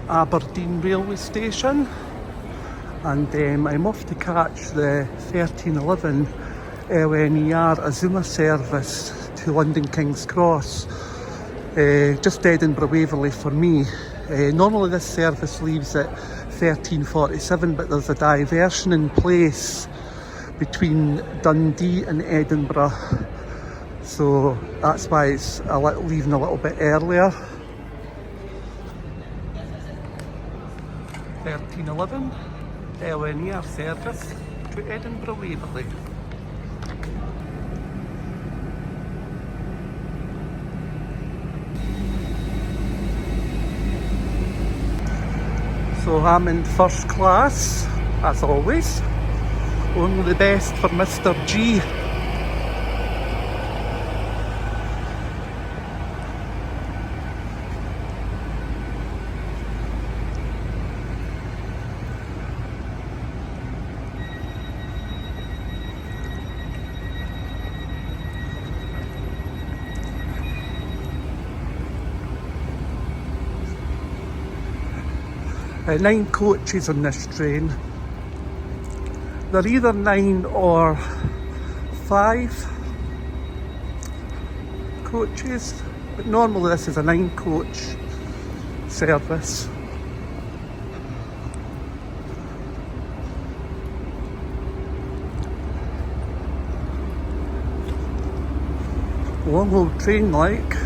Aberdeen railway station, and I'm off to catch the 13:11 LNER Azuma service to London King's Cross. Just Edinburgh Waverley for me. Normally this service leaves at 13:47, but there's a diversion in place between Dundee and Edinburgh, so that's why it's leaving a little bit earlier. 13:11 LNER service to Edinburgh Waverley. So I'm in first class, as always. Only the best for Mr. G. 9 coaches on this train. They're either 9 or 5 coaches, but normally this is a 9 coach service. Long old train like.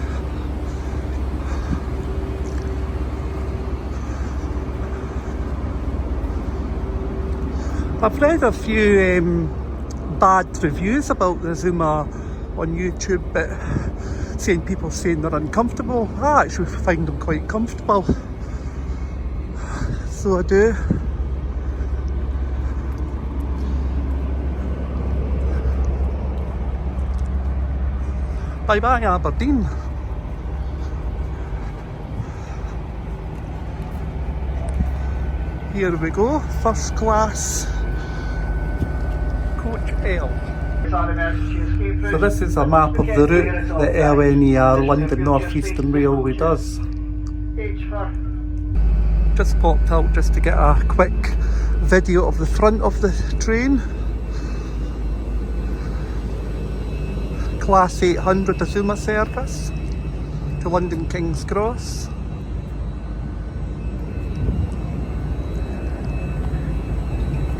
I've read a few bad reviews about the Azuma on YouTube, but people saying they're uncomfortable. I actually find them quite comfortable, so I do. Bye bye Aberdeen. Here we go, first class. Coach L. So this is a map of the route that LNER London North Eastern Railway does. Just popped out just to get a quick video of the front of the train. Class 800 Azuma service to London King's Cross.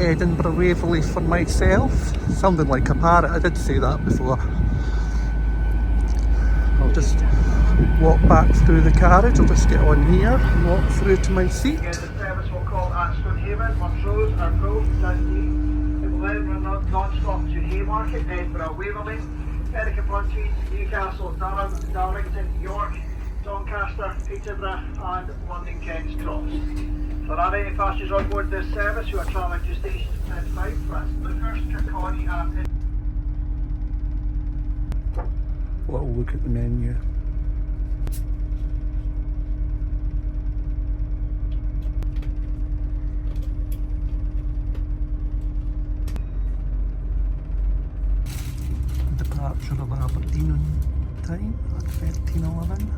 Edinburgh Waverley for myself. Sounded like a parrot, I did say that before. I'll just walk back through the carriage, I'll just get on here and walk through to my seat. The service will call at Stonehaven, Montrose, Arbroath, Dundee. It will then run non-stop to Haymarket, Edinburgh Waverley, Edinburgh, Newcastle, Durham, Darlington, York, Doncaster, Peterborough and London King's Cross. For any passengers on board this service who are travelling to stations 10-5, that's Lucas, Kirkcaldy and... Little look at the menu. Departure of Aberdeen on time at 13:11.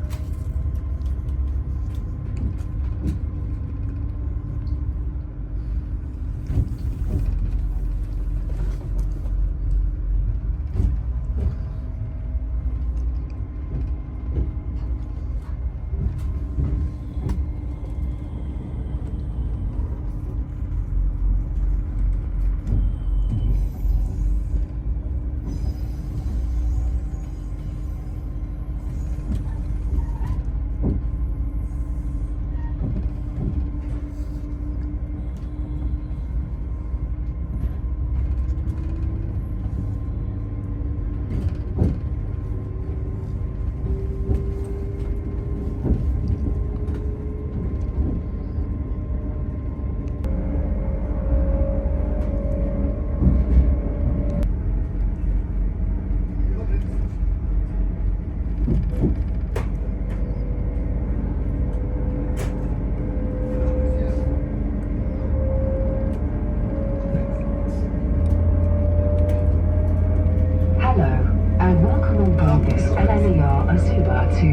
LNER Azuma to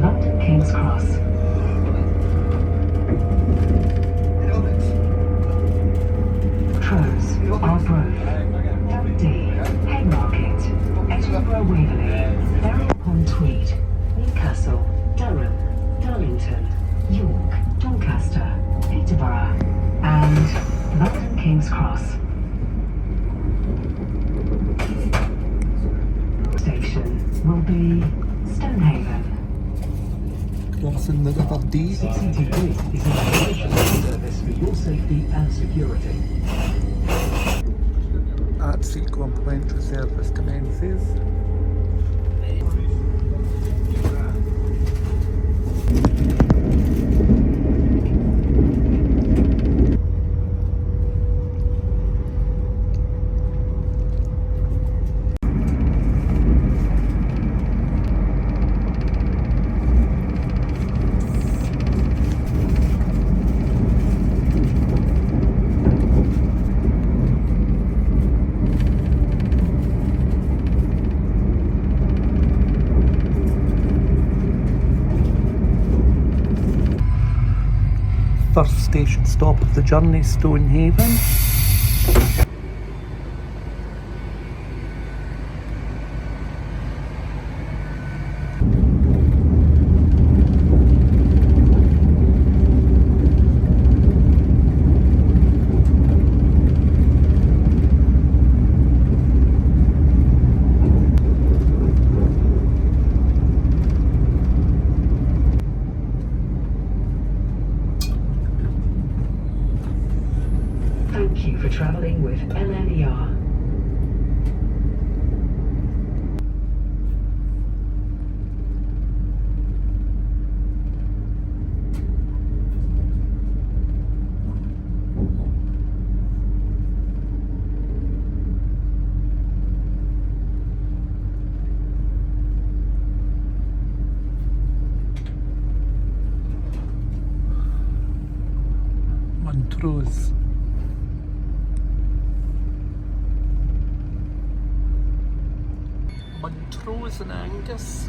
London King's Cross. Trows, Arbroath, Aberdeen, Haymarket, Edinburgh, Waverley, Berwick-upon-Tweed, Newcastle, Durham, Darlington, York, Doncaster, Peterborough, and London King's Cross. Station will be Stonehaven. Crossing the River Dee. CCTV is an information service for your safety and security. At-sea complimentary service commences. First station stop of the journey, Stonehaven. Thank you for travelling with LNER. Montrose. Montrose and Angus.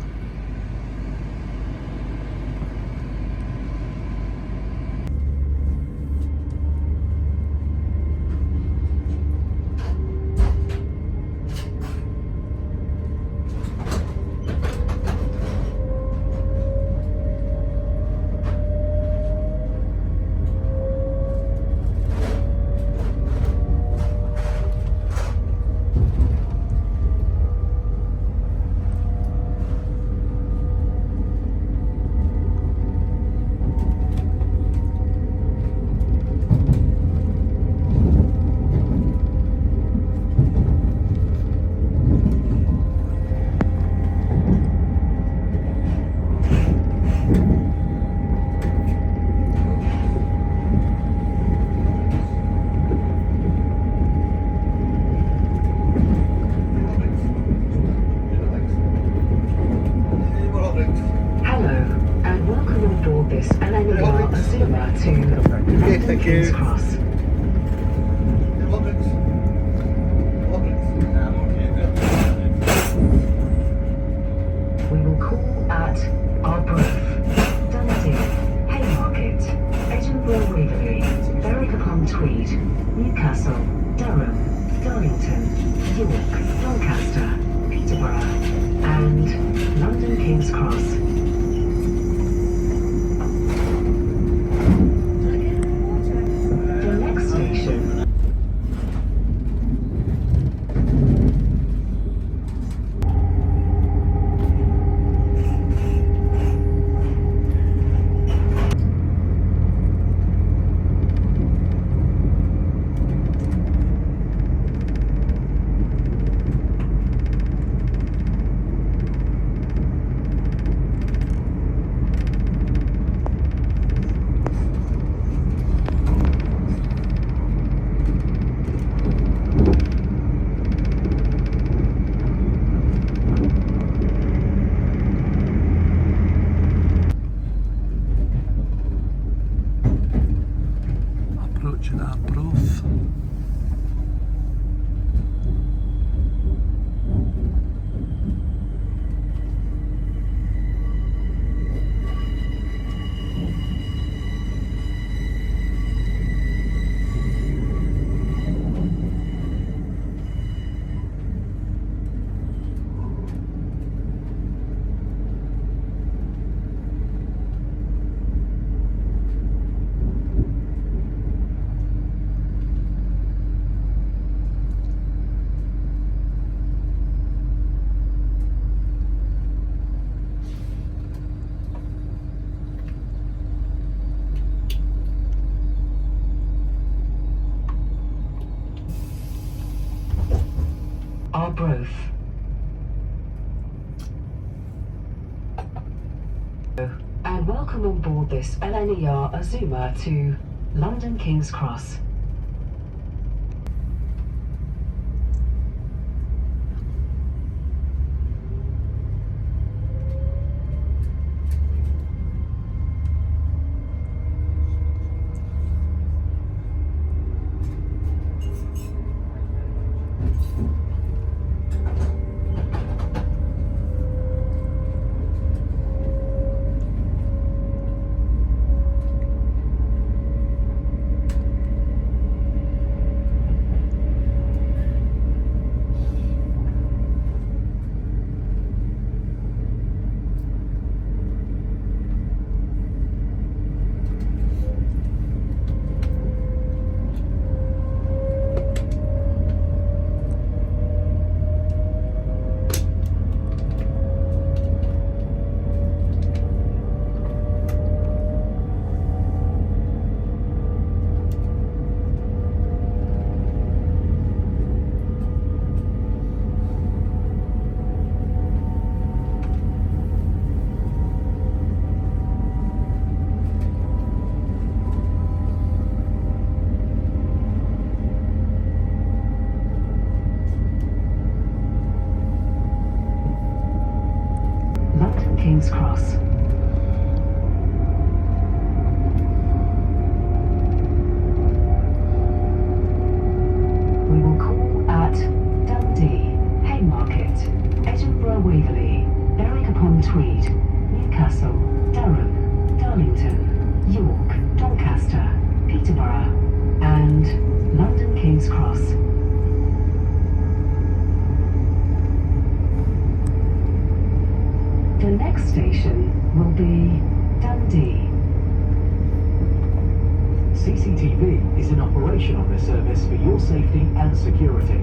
This LNER Azuma to London King's Cross. We will call at Arbroath, Dundee, Haymarket, Edinburgh, Waverley, Berwick-upon-Tweed, Newcastle, Durham, Darlington, York, Doncaster, Peterborough, and London King's Cross. Arbroath. And welcome on board this LNER Azuma to London King's Cross. King's Cross. We will call at Dundee, Haymarket, Edinburgh, Waverley, Berwick-upon-Tweed, Newcastle, Durham, Darlington, York, Doncaster, Peterborough, and London King's Cross. The next station will be Dundee. CCTV is in operation on this service for your safety and security.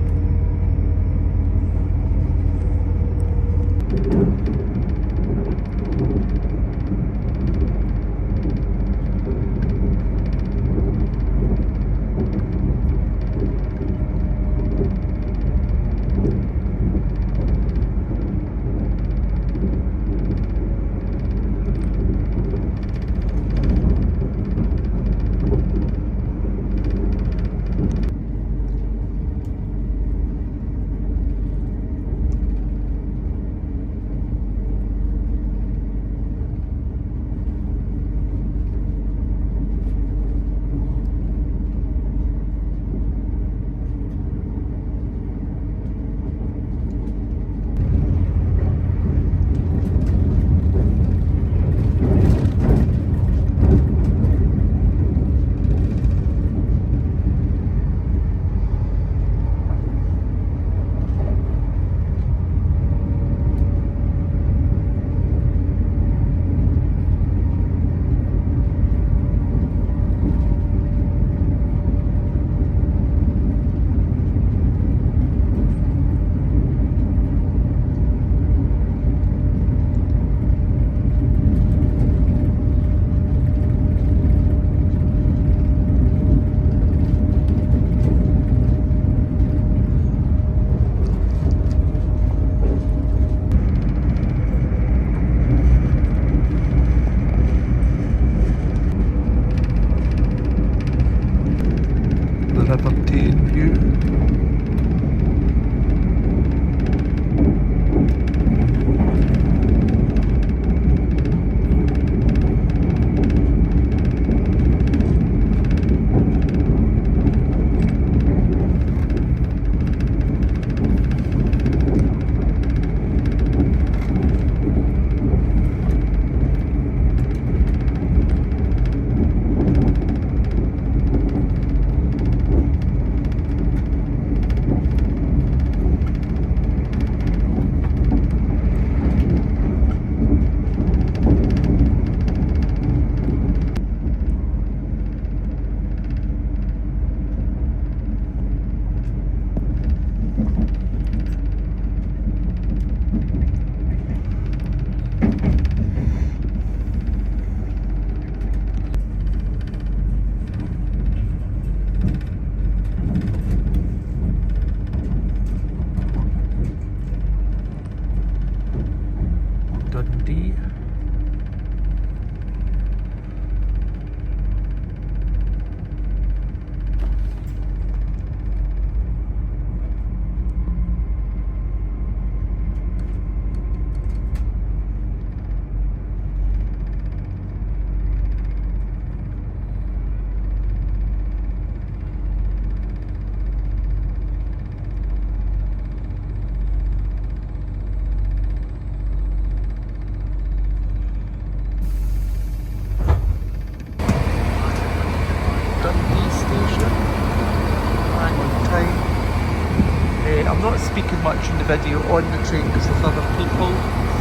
speaking much in the video on the train because there's other people,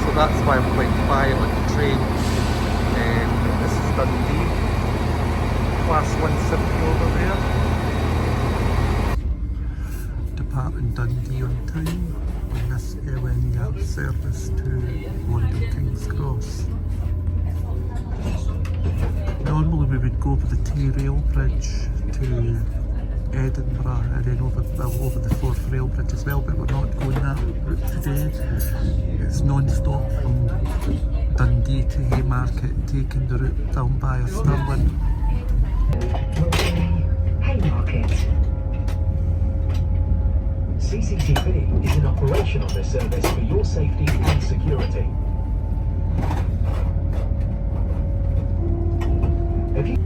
so that's why I'm quite quiet on the train. This is Dundee, class 170 over there. Departing Dundee on time on this LNER service to London King's Cross. Normally we would go over the Tay-Rail Bridge to Edinburgh and then over the Forth Rail Bridge as well, but we're not going that route today. It's non-stop from Dundee to Haymarket, taking the route down by Stirling. Haymarket. CCTV is in operation on this service for your safety and security. Have you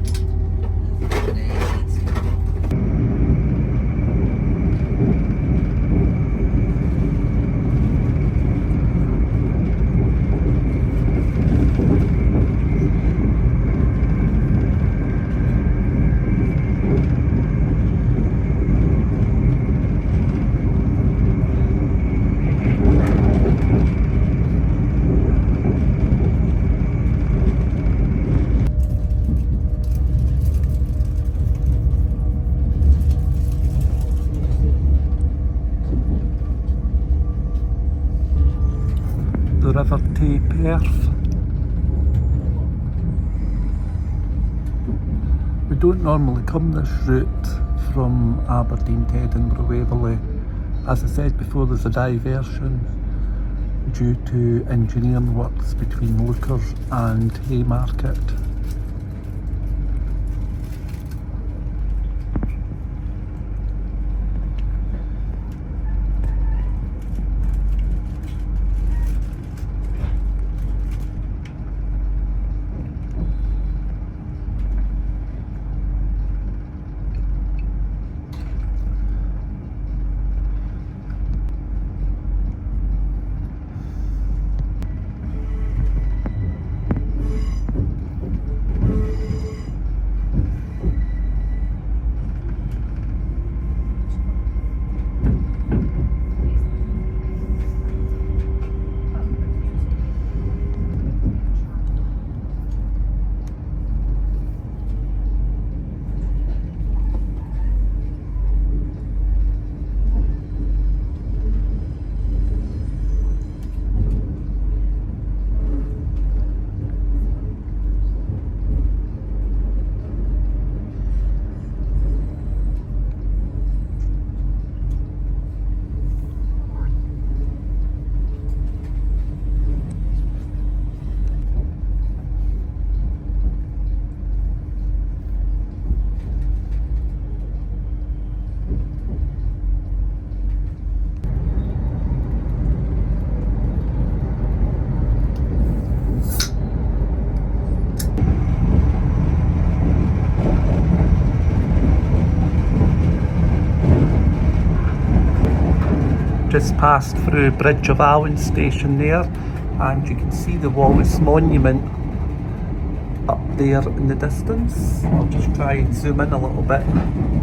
the River Tay Perth. We don't normally come this route from Aberdeen to Edinburgh Waverley. As I said before, there's a diversion due to engineering works between Lookers and Haymarket. Just passed through Bridge of Allen station there, and you can see the Wallace Monument up there in the distance. I'll just try and zoom in a little bit.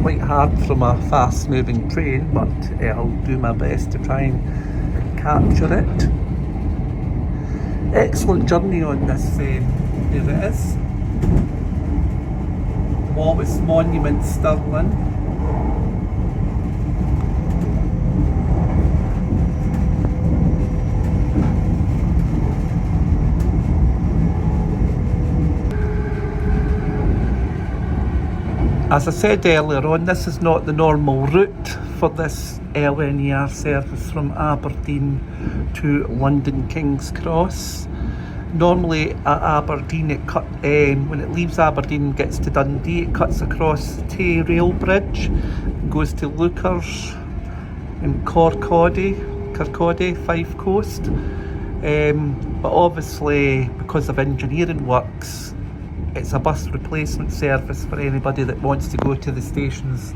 Quite hard from a fast moving train, but I'll do my best to try and capture it. Excellent journey on this, there it is. Wallace Monument, Stirling. As I said earlier on, this is not the normal route for this LNER service from Aberdeen to London King's Cross. Normally at Aberdeen, when it leaves Aberdeen and gets to Dundee, it cuts across the Tay-Rail Bridge, goes to Lookers and Kirkcaldy, Fife Coast. But obviously, because of engineering works, it's a bus replacement service for anybody that wants to go to the stations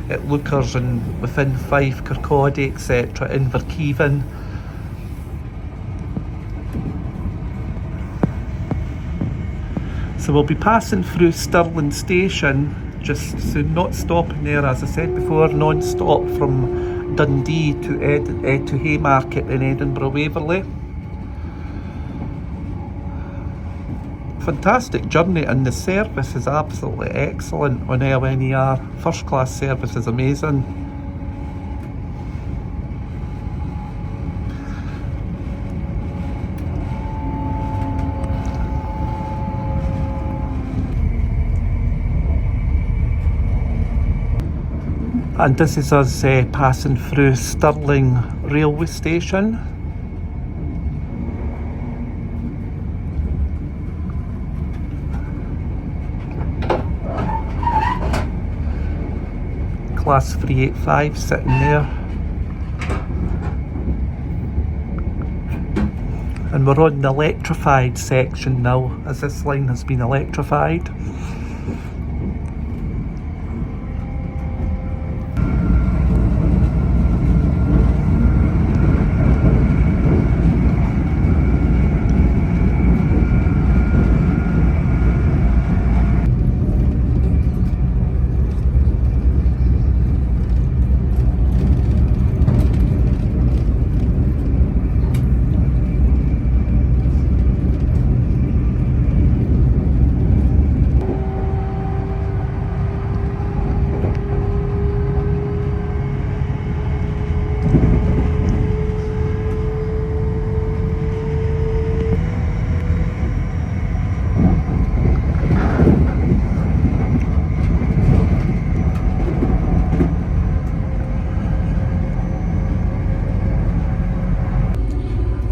at Lookers and within Fife, Kirkcaldy, etc. Inverkeithing. So we'll be passing through Stirling Station just soon, not stopping there, as I said before, non-stop from Dundee to Haymarket in Edinburgh Waverley. Fantastic journey, and the service is absolutely excellent on LNER. First class service is amazing. And this is us passing through Stirling railway station. Class 385 sitting there. And we're on the electrified section now, as this line has been electrified.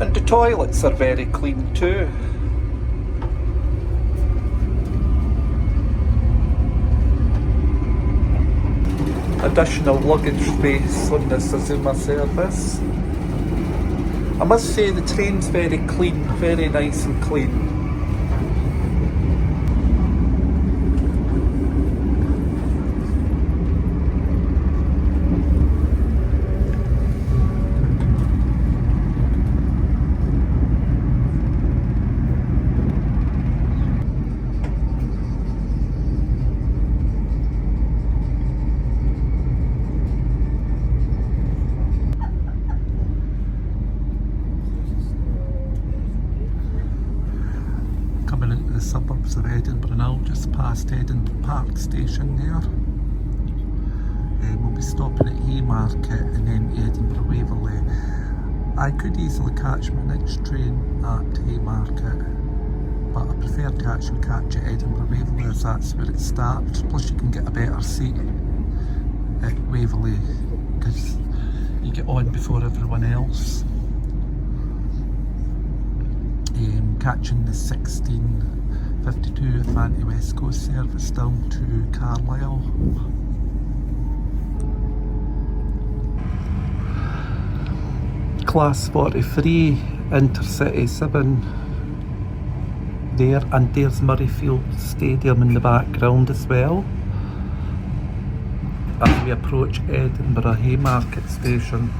And the toilets are very clean too. Additional luggage space on this Azuma service. I must say the train's very clean, very nice and clean. Suburbs of Edinburgh now, just past Edinburgh Park station there. We'll be stopping at Haymarket and then Edinburgh Waverley. I could easily catch my next train at Haymarket, but I prefer to actually catch at Edinburgh Waverley, as that's where it starts. Plus you can get a better seat at Waverley because you get on before everyone else. Catching the 1652 Avanti West Coast service down to Carlisle. Class 43 Intercity 7 there, and there's Murrayfield Stadium in the background as well as we approach Edinburgh Haymarket station.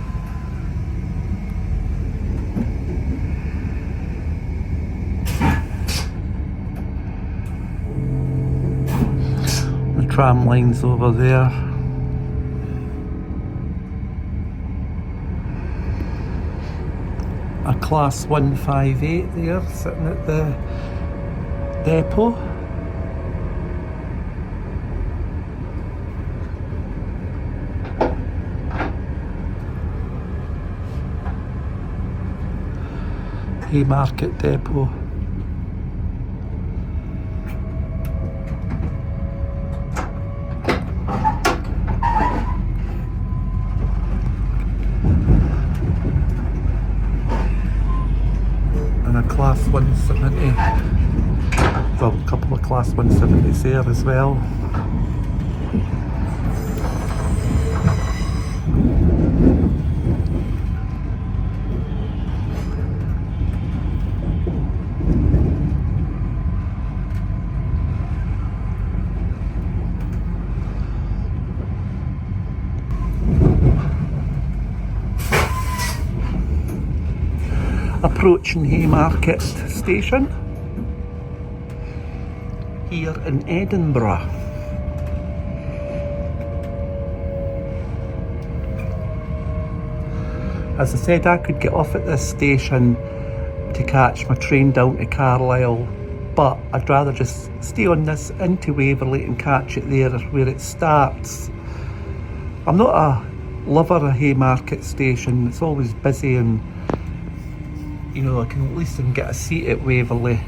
Tram lines over there. A class 158 there sitting at the depot. Haymarket depot. Class 170, well, a couple of class 170s there as well. Approaching Haymarket station here in Edinburgh. As I said, I could get off at this station to catch my train down to Carlisle, but I'd rather just stay on this into Waverley and catch it there where it starts. I'm not a lover of Haymarket station, it's always busy, and you know, I can at least get a seat at Waverley.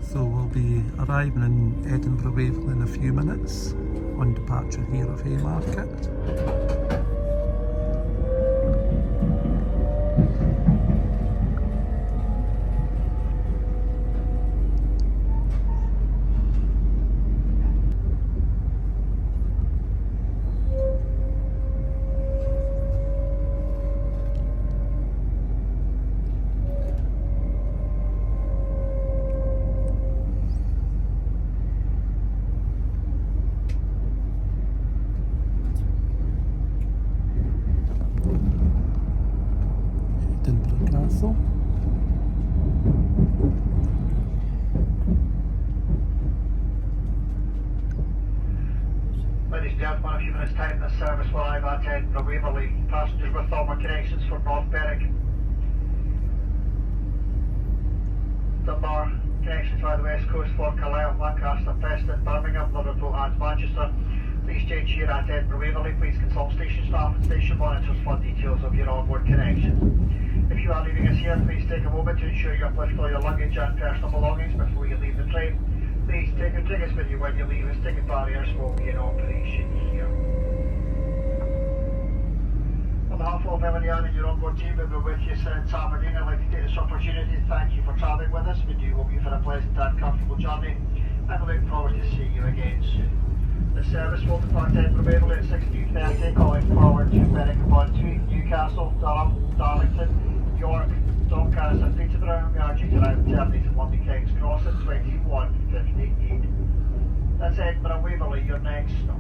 So we'll be arriving in Edinburgh Waverley in a few minutes on departure here of Haymarket. Edinburgh Castle. Ladies and gentlemen, in a few minutes' time, this service will arrive at Edinburgh Waverley. Passengers with former connections for North Berwick. Dunbar, connections via the west coast for Carlisle, Lancaster, Preston, Birmingham, Liverpool and Manchester. Please change here at Edinburgh Waverley. Please consult station staff and station monitors for details of your onboard connections. If you are leaving us here, please take a moment to ensure you uplift all your luggage and personal belongings before you leave the train. Please take your tickets with you when you leave, as ticket barriers will be in operation here. On behalf of LNER and your onboard team, we will with you since Aberdeen. I'd like to take this opportunity to thank you for travelling with us. We do hope you've had a pleasant and comfortable journey, and we look forward to seeing you again soon. The service will depart Edinburgh Waverley at 16:30, calling forward to Berwick-upon-Tweed, Newcastle, Durham, Darlington, York, Doncaster and Peterborough. We are due to arrive at Terminate at London King's Cross at 21:58. That's Edinburgh Waverley, your next stop.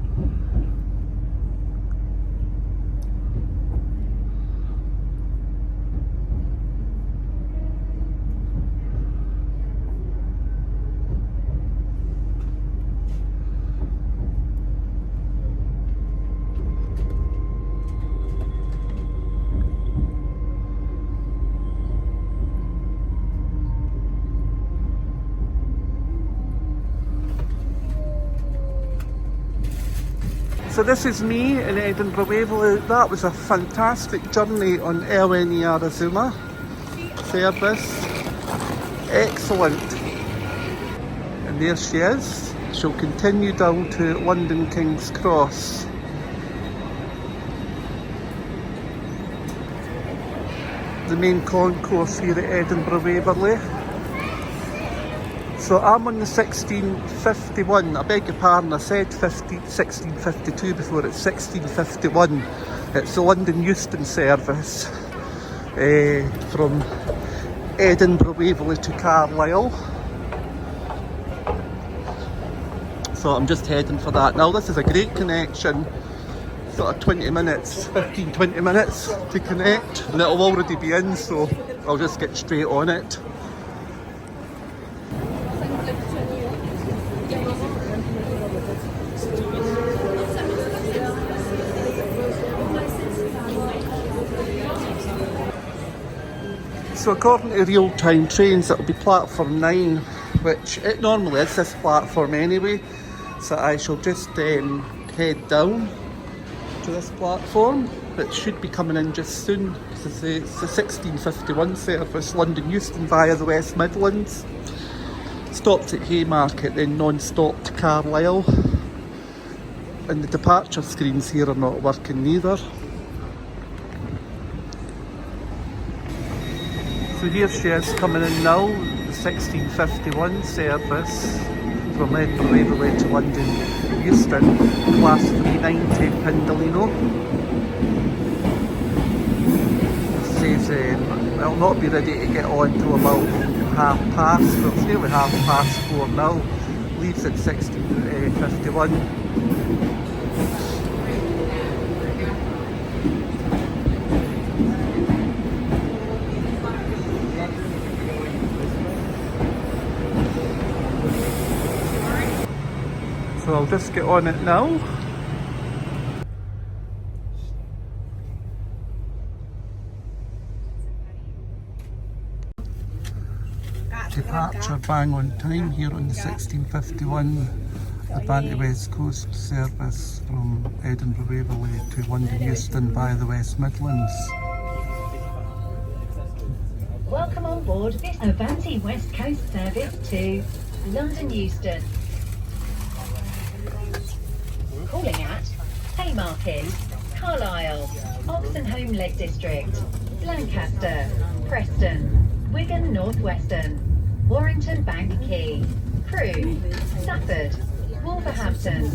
So this is me in Edinburgh Waverley. That was a fantastic journey on LNER Azuma service. Excellent. And there she is. She'll continue down to London King's Cross. The main concourse here at Edinburgh Waverley. So I'm on the 1651, I beg your pardon, I said 1652 before, it's 1651. It's the London Euston service from Edinburgh Waverley to Carlisle. So I'm just heading for that. Now this is a great connection, sort of 20 minutes, 15-20 minutes to connect, and it'll already be in, so I'll just get straight on it. So according to real-time trains, it'll be platform 9, which it normally is this platform anyway. So I shall just head down to this platform. It should be coming in just soon. It's the 1651 service, London Euston via the West Midlands. Stops at Haymarket, then non-stop to Carlisle. And the departure screens here are not working neither. So here she is coming in now, the 1651 service from Edinburgh Waverley to London Euston, class 390 Pendolino. It says it'll not be ready to get on till about 4:30, but it's nearly 4:30 now. Leaves at 1651. So I'll just get on it now. Departure bang on time here on the 1651 Avanti West Coast service from Edinburgh Waverley to London Euston via the West Midlands. Welcome on board this Avanti West Coast service to London Euston. Calling at Haymarket, Carlisle, Oxenholme Lake District, Lancaster, Preston, Wigan North Western, Warrington Bank Quay, Crewe, Stafford, Wolverhampton,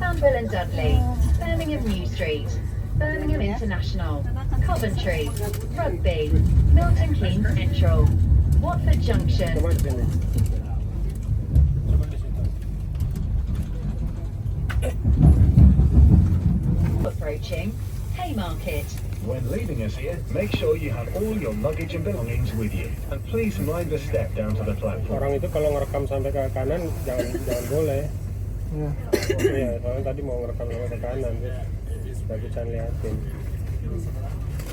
Sandwell and Dudley, Birmingham New Street, Birmingham International, Coventry, Rugby, Milton Keynes Central, Watford Junction. Approaching Haymarket. When leaving us here, make sure you have all your luggage and belongings with you. And please mind the step down to the platform. Orang itu kalau ngerekam sampai ke kanan jangan boleh. Yeah. Iya, soalnya tadi mau ngerekam sampai ke kanan, terus bagusan liatin.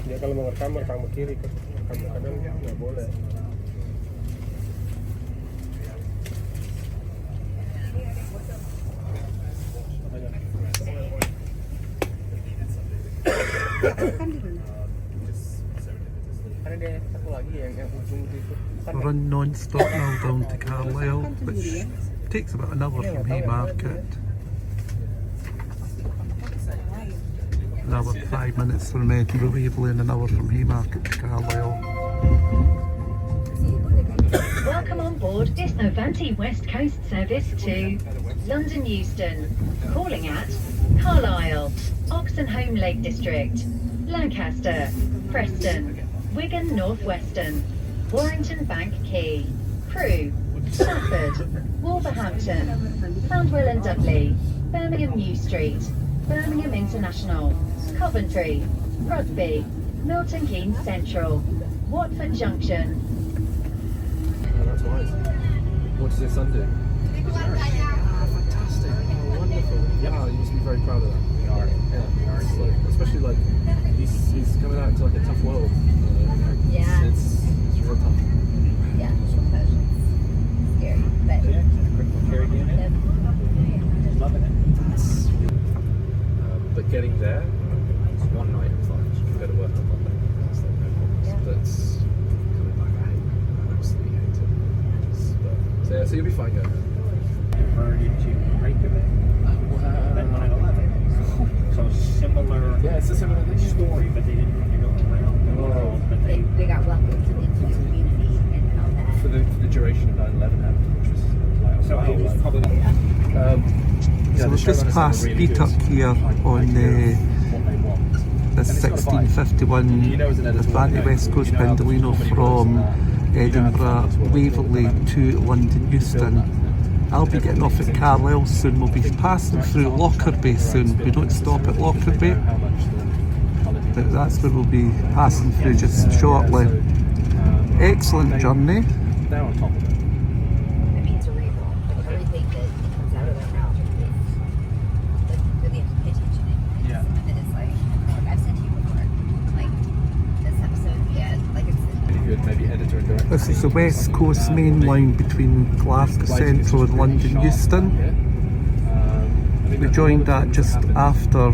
Dia kalau mau ngerekam ke kiri, rekam ke kanan nggak boleh. Run non-stop now down to Carlisle, which takes about an hour from Haymarket. Another 5 minutes from Edinburgh Waverley and an hour from Haymarket to Carlisle. Welcome on board this Avanti West Coast service to London Euston. Calling at Carlisle, Oxenholme Lake District, Lancaster, Preston, Wigan North Western, Warrington Bank Quay, Crewe, Stafford, Wolverhampton, Sandwell and Dudley, Birmingham New Street, Birmingham International, Coventry, Rugby, Milton Keynes Central, Watford Junction. That's wise. What does your son do? Fantastic. Oh, wonderful. Yeah, you must be very proud of that. We are. Yeah. It's like, especially like he's coming out into like a tough world. Yeah. It's real tough. Yeah, scary, but Critical care unit. loving it. But getting there, it's one night and fine. You can go to work on Monday. That's like no problems. But coming back, I absolutely hate it. So yeah, so you'll be fine going there. Converted to Reykjavik. Then 9/11. So similar. Yeah, it's a similar thing. Story, but they didn't really go around the world. But They got welcomed into the community and how that. For the duration of 9/11 happened, which was like So it was probably So we've just passed Beat Up here on the 1651 Avanti West Coast Pendolino from Edinburgh Waverley to London Euston. I'll be getting off at Carlisle soon. We'll be passing through Lockerbie soon. We don't stop at Lockerbie, but that's where we'll be passing through just shortly. Excellent journey. They're on top of it. I mean, it's cerebral. Like everything that comes out of their mouth is like really have to pay attention to. Yeah. And it's like I've said to you before, like this episode, yeah, like it's. Good, maybe editor and director. This is the West Coast main line between Glasgow Central and London Euston. We joined that just after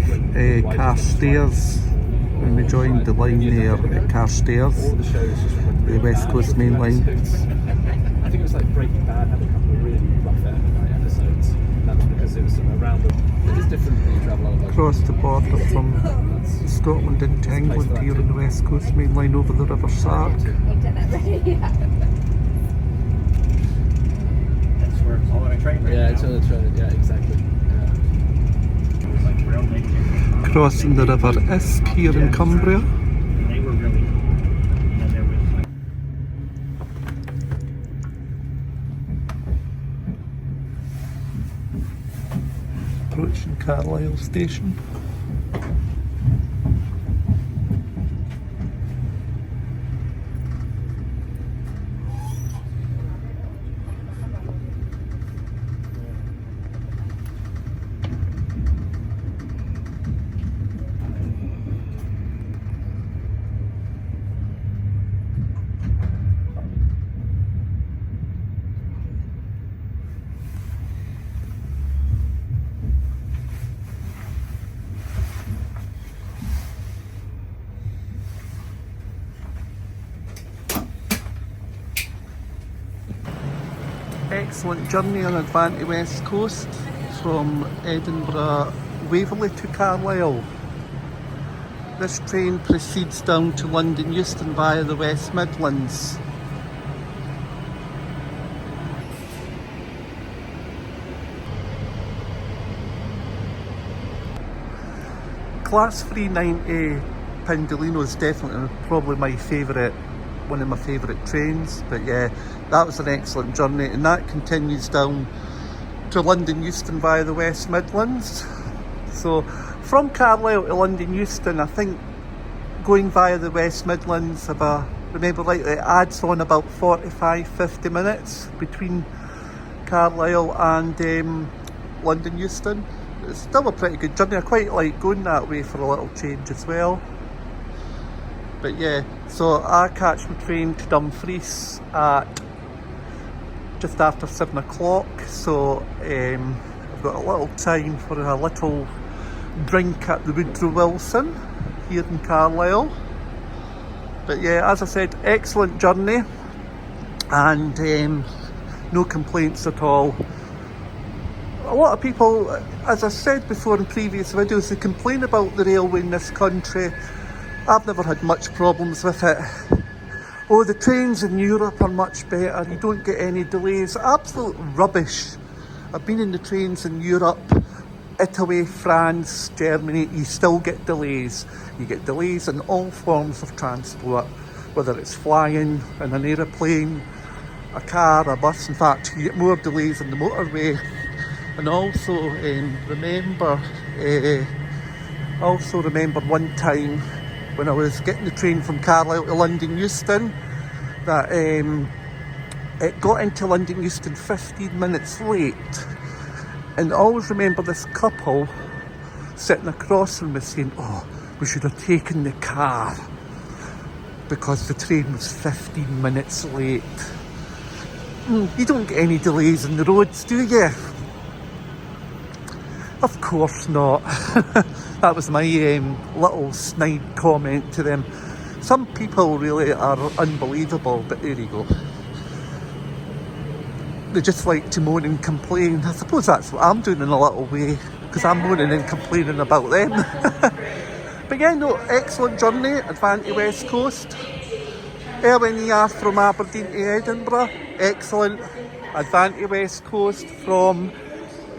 Carstairs, when we joined the line there at Carstairs, All the shows just the West Coast main line. I think it was like Breaking Bad had a couple of really rough night episodes. That's because it was around the. It is different when you travel on like. Across the border from Scotland into England here on the West Coast main line over the River Sark. Looked at that right? Yeah. that's where it's all in a train right Yeah, now. it's on the train. Yeah, exactly. Yeah. It was like rail making. Crossing the River Isk here in Cumbria. They were really. And then there was like. Approaching Carlisle station. excellent journey on Avanti West Coast from Edinburgh, Waverley to Carlisle. This train proceeds down to London Euston via the West Midlands. Class 390 Pendolino is definitely probably my favourite, one of my favourite trains, but yeah, that was an excellent journey, and that continues down to London Euston via the West Midlands. So from Carlisle to London Euston, I think going via the West Midlands, if I remember rightly, it adds on about 45-50 minutes between Carlisle and London Euston. It's still a pretty good journey. I quite like going that way for a little change as well. But yeah, so I catch my train to Dumfries at just after 7 o'clock. So I've got a little time for a little drink at the Woodrow Wilson here in Carlisle. But yeah, as I said, excellent journey, and no complaints at all. A lot of people, as I said before in previous videos, they complain about the railway in this country. I've never had much problems with it. Oh, the trains in Europe are much better, you don't get any delays. Absolute rubbish. I've been in the trains in Europe, Italy, France, Germany, you still get delays. You get delays in all forms of transport, whether it's flying in an aeroplane, a car, a bus. In fact, you get more delays on the motorway. And also remember one time when I was getting the train from Carlisle to London Euston, that it got into London Euston 15 minutes late. And I always remember this couple sitting across from me saying, oh, we should have taken the car because the train was 15 minutes late. You don't get any delays on the roads, do you? Of course not. That was my little snide comment to them. Some people really are unbelievable, but there you go. They just like to moan and complain. I suppose that's what I'm doing in a little way, because I'm moaning and complaining about them. But yeah, no, excellent journey, Avanti West Coast. LNER from Aberdeen to Edinburgh, excellent. Avanti West Coast from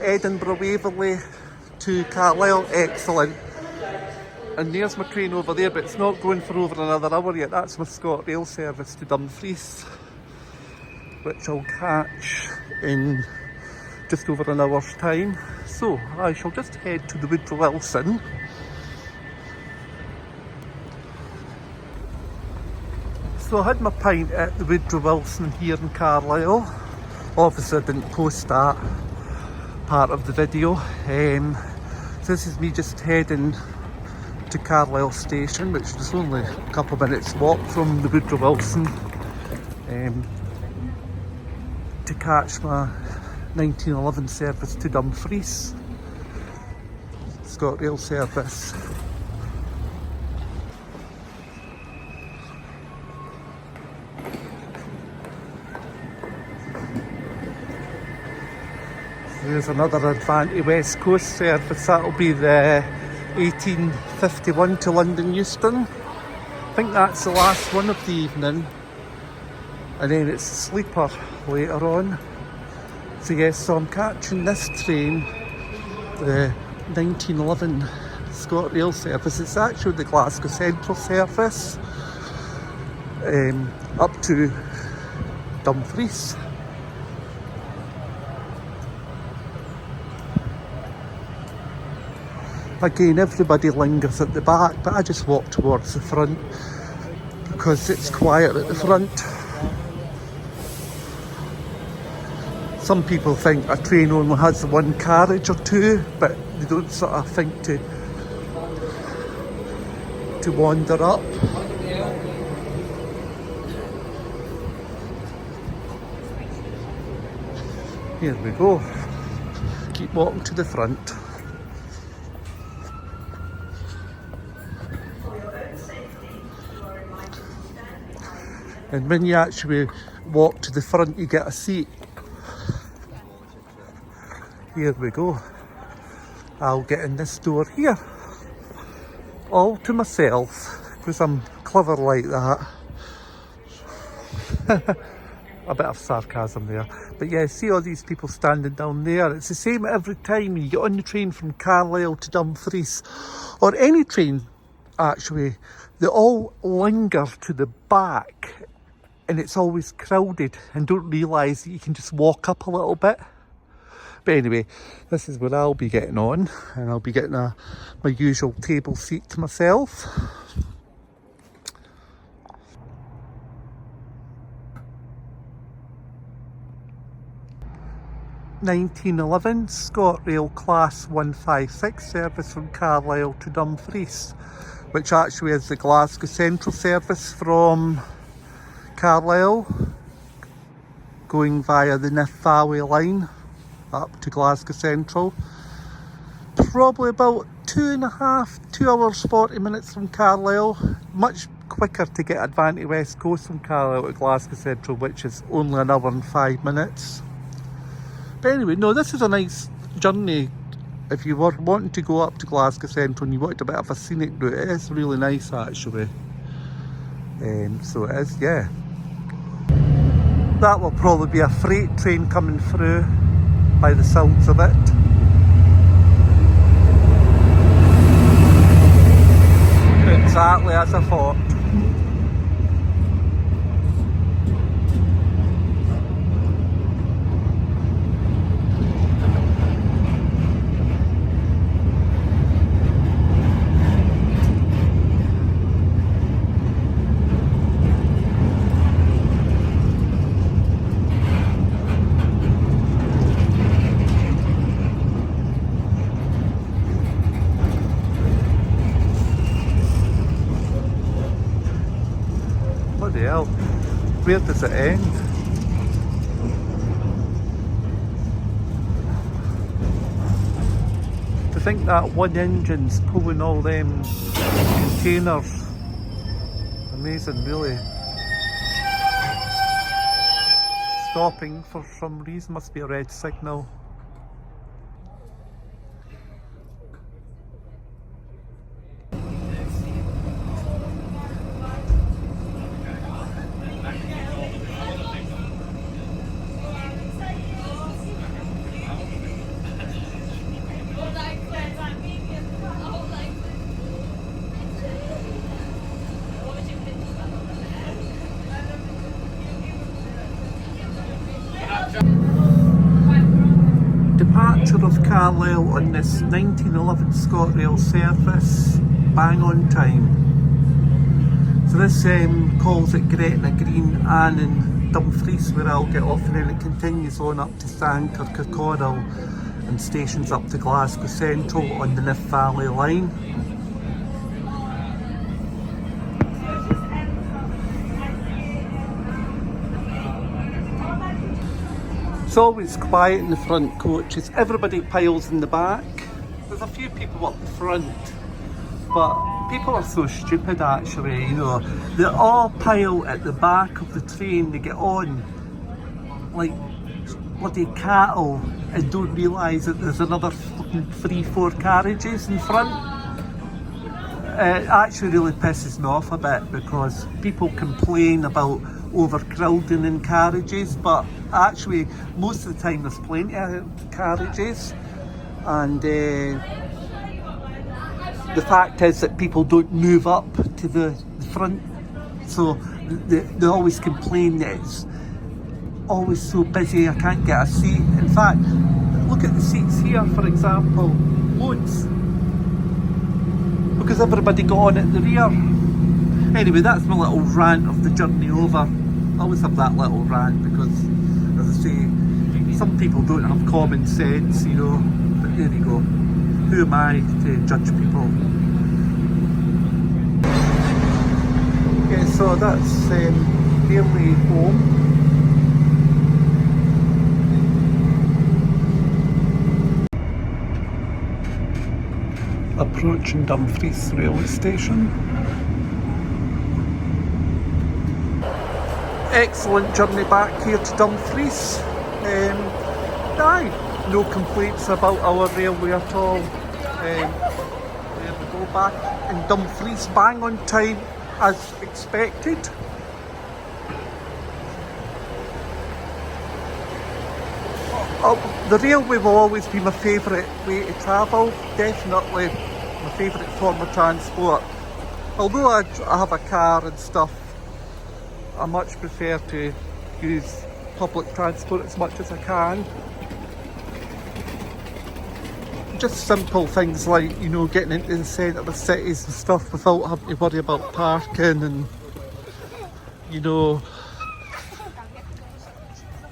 Edinburgh, Waverley to Carlisle, excellent. And there's my train over there, but it's not going for over another hour yet. That's my ScotRail service to Dumfries, which I'll catch in just over an hour's time. So I shall just head to the Woodrow Wilson. So I had my pint at the Woodrow Wilson here in Carlisle. Obviously I didn't post that part of the video. So this is me just heading to Carlisle station, which is only a couple of minutes walk from the Woodrow Wilson, to catch my 1911 service to Dumfries, ScotRail service. There's another Avanti West Coast service, that'll be the 1851 to London Euston. I think that's the last one of the evening, and then it's a sleeper later on. So yes, so I'm catching this train, the 1911 ScotRail service. It's actually the Glasgow Central service, up to Dumfries. Again, everybody lingers at the back, but I just walk towards the front because it's quiet at the front. Some people think a train only has one carriage or two, but they don't sort of think to wander up. Here we go. Keep walking to the front. And when you actually walk to the front, you get a seat Here we go. I'll get in this door here. All to myself, because I'm clever like that. A bit of sarcasm there. But yeah, see all these people standing down there. It's the same every time you get on the train from Carlisle to Dumfries, or any train actually. They all linger to the back, and it's always crowded, and don't realise that you can just walk up a little bit. But anyway, this is where I'll be getting on, and I'll be getting my usual table seat to myself. (1911) ScotRail Class 156 service from Carlisle to Dumfries, which actually is the Glasgow Central service from Carlisle, going via the Nif Valley line up to Glasgow Central. Probably about 2 hours 40 minutes from Carlisle. Much quicker to get Avanti West Coast from Carlisle to Glasgow Central, which is only an hour and 5 minutes. But anyway, no, this is a nice journey. If you were wanting to go up to Glasgow Central and you wanted a bit of a scenic route, it is really nice actually. So it is, yeah. That will probably be a freight train coming through by the sounds of it. Exactly as I thought. Where does it end? To think that one engine's pulling all them containers. Amazing, really. Stopping for some reason, must be a red signal. Departure of Carlisle on this 1911 ScotRail service, bang on time. So this calls at Gretna Green and in Dumfries, where I'll get off, and then it continues on up to Sankirk, Carlisle, and stations up to Glasgow Central on the Nif Valley line. It's always quiet in the front coaches, everybody piles in the back. There's a few people up the front, but people are so stupid actually, you know. They all pile at the back of the train, they get on like bloody cattle and don't realise that there's another fucking 3-4 carriages in front. It actually really pisses me off a bit, because people complain about overcrowding in carriages, but actually most of the time there's plenty of carriages, and the fact is that people don't move up to the front, so they always complain that it's always so busy, I can't get a seat. In fact, look at the seats here, for example, loads, because everybody got on at the rear. Anyway, that's my little rant of the journey over. I always have that little rant because, as I say, some people don't have common sense, you know, but there you go. Who am I to judge people? Okay, so that's nearly home. Approaching Dumfries railway station. Excellent journey back here to Dumfries. Aye, no complaints about our railway at all. There we go, back in Dumfries, bang on time as expected. The railway will always be my favourite way to travel, definitely my favourite form of transport. Although I have a car and stuff, I much prefer to use public transport as much as I can. Just simple things like, you know, getting into the centre of cities and stuff without having to worry about parking, and, you know,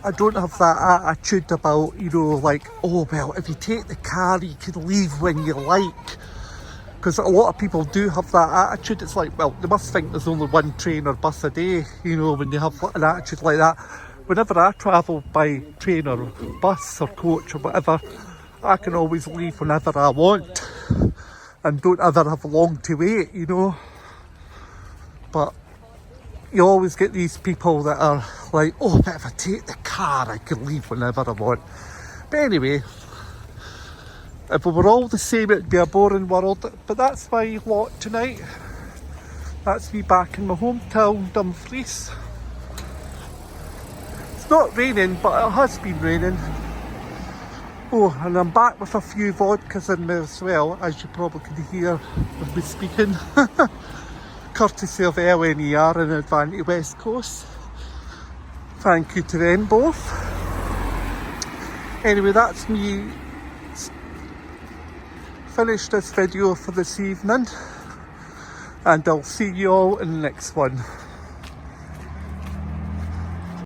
I don't have that attitude about, you know, like, oh well, if you take the car you can leave when you like. Because a lot of people do have that attitude. It's like, well, they must think there's only one train or bus a day, you know, when they have an attitude like that. Whenever I travel by train or bus or coach or whatever, I can always leave whenever I want and don't ever have long to wait, you know. But you always get these people that are like, oh, but if I take the car I can leave whenever I want. But anyway, if we were all the same it'd be a boring world, but that's my lot tonight. That's me back in my hometown, Dumfries. It's not raining, but it has been raining. Oh, and I'm back with a few vodkas in me as well, as you probably can hear with me speaking. Courtesy of LNER and Avanti West Coast. Thank you to them both. Anyway, that's me finished this video for this evening, and I'll see you all in the next one.